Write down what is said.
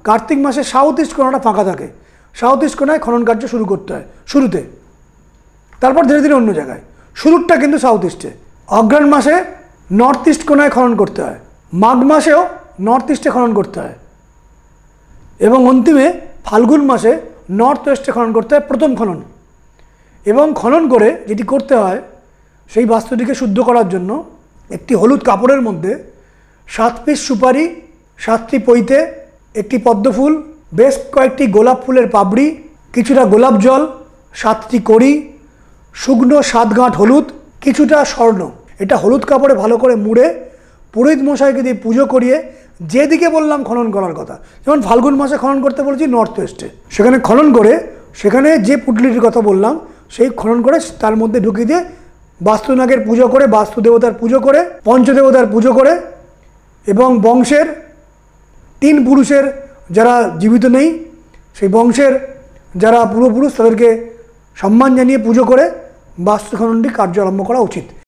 কার্তিক মাসে south east কোণাটা ফাঁকা থাকে, সাউথ ইস্ট কোণায় খনন কার্য শুরু করতে হয় শুরুতে, তারপর ধীরে ধীরে অন্য জায়গায়, শুরুটা কিন্তু সাউথ ইস্টে। অগ্রহায়ণ মাসে নর্থ ইস্ট কোণায় খনন করতে হয়, মাঘ মাসেও নর্থ ইস্টে খনন করতে হয়, এবং অন্তিমে ফাল্গুন মাসে নর্থ ওয়েস্টে খনন করতে হয় প্রথম খনন। এবং খনন করে যেটি করতে হয়, সেই বাস্তুটিকে শুদ্ধ করার জন্য একটি হলুদ কাপড়ের মধ্যে 7 পিস সুপারি, 7টি পৈতে, একটি পদ্মফুল, বেশ কয়েকটি গোলাপ ফুলের পাপড়ি, কিছুটা গোলাপ জল, 7টি কড়ি, শুকনো 7 গাঁট হলুদ, কিছুটা স্বর্ণ, এটা হলুদ কাপড়ে ভালো করে মুড়ে পুরোহিত মশাইকে দিয়ে পুজো করিয়ে যেদিকে বললাম খনন করার কথা, যেমন ফাল্গুন মাসে খনন করতে বলেছি নর্থ ওয়েস্টে, সেখানে খনন করে সেখানে যে পুটলিটির কথা বললাম সেই খনন করে তার মধ্যে ঢুকিয়ে দিয়ে বাস্তুনাগের পুজো করে, বাস্তু দেবতার পুজো করে, পঞ্চদেবতার পুজো করে, এবং বংশের 3 পুরুষের যারা জীবিত নেই সেই বংশের যারা পূর্বপুরুষ তাদেরকে সম্মান জানিয়ে পুজো করে বাস্তু খননটি কার্য আরম্ভ করা উচিত।